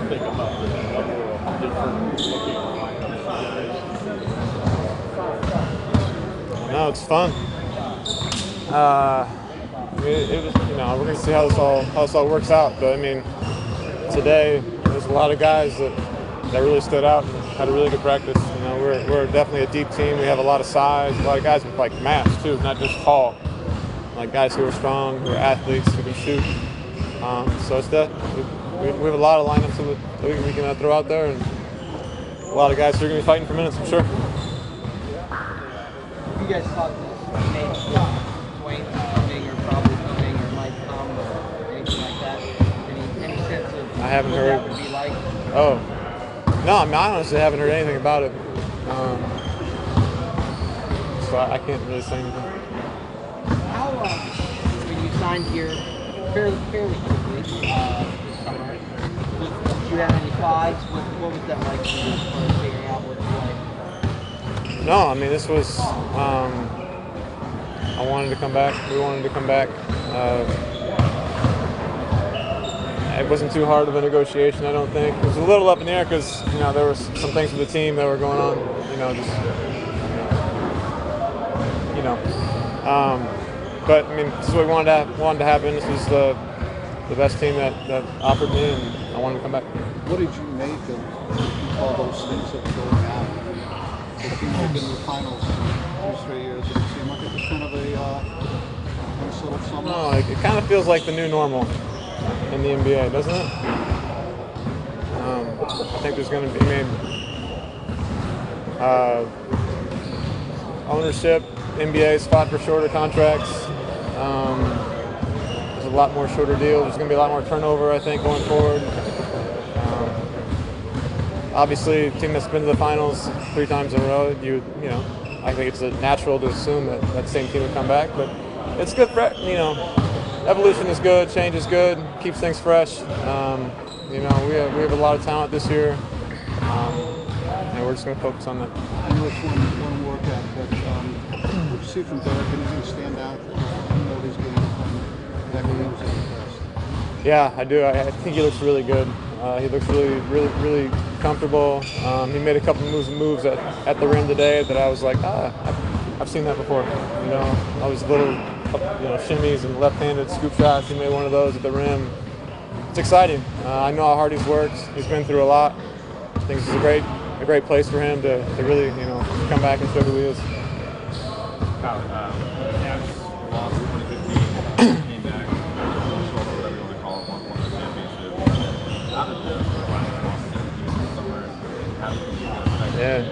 think about the number of different looking lineups you guys? No, it's fun. It was, we're gonna see how this all works out. But I mean, today there's a lot of guys that really stood out and had a really good practice. We're definitely a deep team. We have a lot of size, a lot of guys with like mass too, not just tall. Like guys who are strong, who are athletes, who can shoot. So it's that we have a lot of lineups that we can throw out there, and a lot of guys who are going to be fighting for minutes, I'm sure. You guys thought this made Dwayne coming or probably coming or might come or anything like that? Any sense of I haven't what heard. that would be like? Oh, no, I mean, I honestly haven't heard anything about it. So I can't really say anything. How, when you signed here fairly quickly this summer, did you have any thoughts? What was that like for you as far as figuring out what to like? No, I mean, this was, I wanted to come back. We wanted to come back. It wasn't too hard of a negotiation, I don't think. It was a little up in the air because, there were some things with the team that were going on, but I mean, this is what we wanted to happen. This was the best team that offered me, and I wanted to come back. What did you make of all those things that were going on? The team had been in the finals 2-3 years. Did it seem like it was kind of a nice little summer? No, it kind of feels like the new normal in the NBA, doesn't it? I think there's going to be ownership. NBA fought for shorter contracts. There's a lot more shorter deals. There's going to be a lot more turnover, I think, going forward. Obviously, a team that's been to the finals 3 times in a row, I think it's natural to assume that same team would come back. But it's good for, evolution is good, change is good, keeps things fresh. We have a lot of talent this year, and we're just going to focus on that. I know it's one workout, but what you see from Derek, anything stand out? These games from that games in the past. Yeah, I do. I think he looks really good. He looks really comfortable. He made a couple moves at the rim today that I was like, I've seen that before. All these little shimmies and left-handed scoop shots. He made one of those at the rim. It's exciting. I know how hard he's worked. He's been through a lot. I think this is a great place for him to really come back and show who he is. Cavs lost 2015, came back, whatever you want to call it, won the championship. How did the last loss this summer, how did you affect you guys?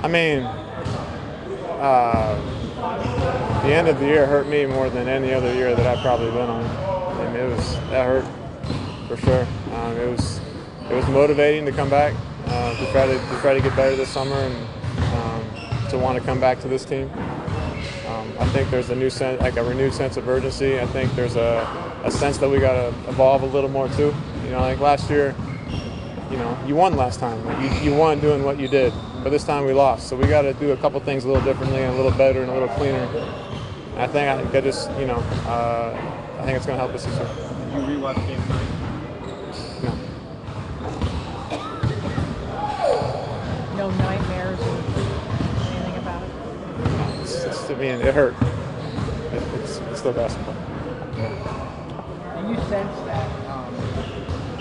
I mean, the end of the year hurt me more than any other year that I've probably been on. I mean, that hurt for sure. It was motivating to come back, to try to get better this summer, and to want to come back to this team. I think there's a renewed sense of urgency. I think there's a sense that we got to evolve a little more too. Like last year, you won last time. You won doing what you did, but this time we lost. So we got to do a couple things a little differently and a little better and a little cleaner. And I think I think it's going to help us this year. Did you rewatch game 3? No. No nightmares or anything about it? It hurt. It's still basketball. Do you sense that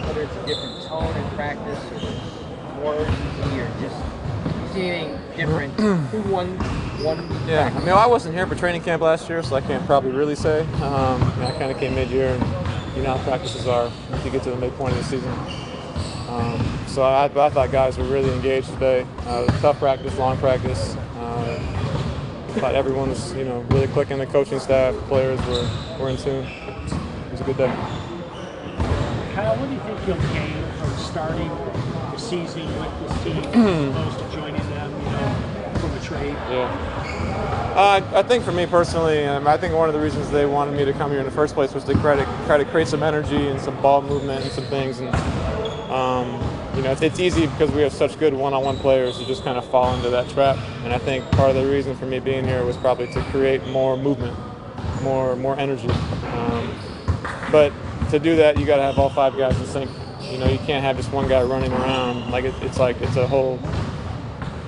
whether it's a different tone in practice or more urgency or just you see anything different? Who won? Yeah, I mean, I wasn't here for training camp last year, so I can't probably really say. I kind of came mid-year, and how practices are once you get to the midpoint of the season. So I thought guys were really engaged today. Tough practice, long practice. I thought everyone was, really clicking. The coaching staff, the players were in tune. It was a good day. Kyle, what do you think you'll gain from starting the season with this team as opposed to joining them, from a trade? Yeah. I think for me personally, I think one of the reasons they wanted me to come here in the first place was to try to create some energy and some ball movement and some things. And it's easy because we have such good one-on-one players to just kind of fall into that trap. And I think part of the reason for me being here was probably to create more movement, more energy. But to do that, you got to have all 5 guys in sync. You know, you can't have just one guy running around. Like it's a whole,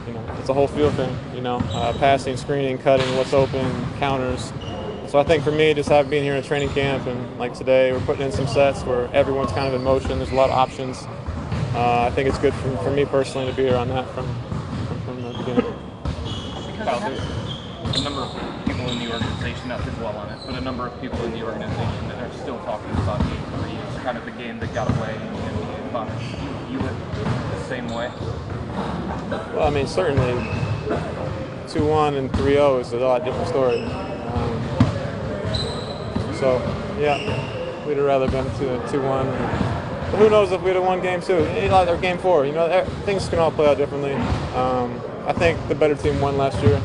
you know, it's a whole field thing. You know, passing, screening, cutting, what's open, counters. So I think for me, just being here in a training camp and like today, we're putting in some sets where everyone's kind of in motion. There's a lot of options. I think it's good for me personally to be around that from the beginning. Kyle, there's a number of people in the organization, not to dwell on it, but a number of people in the organization that are still talking about Game 3 as kind of the game that got away in the NBA Finals. You view it the same way? Well, I mean, certainly 2-1 and 3-0 is a lot different story. So, yeah, we'd have rather been to 2-1. But who knows if we'd have won Game 2 or Game 4. You know, things can all play out differently. I think the better team won last year.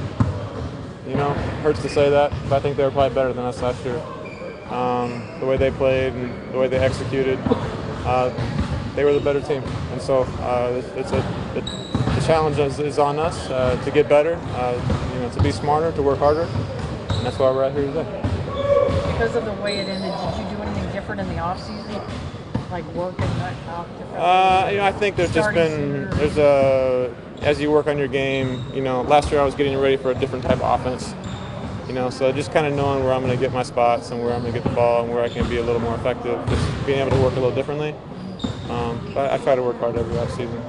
You know, hurts to say that, but I think they were probably better than us last year. The way they played and the way they executed, they were the better team. And so the challenge is on us to get better, you know, to be smarter, to work harder, and that's why we're out here today. Because of the way it ended, did you do anything different in the off season, like working out differently? You know, I think there's just been as you work on your game. You know, last year I was getting ready for a different type of offense. You know, so just kind of knowing where I'm going to get my spots and where I'm going to get the ball and where I can be a little more effective, just being able to work a little differently. But I try to work hard every off season.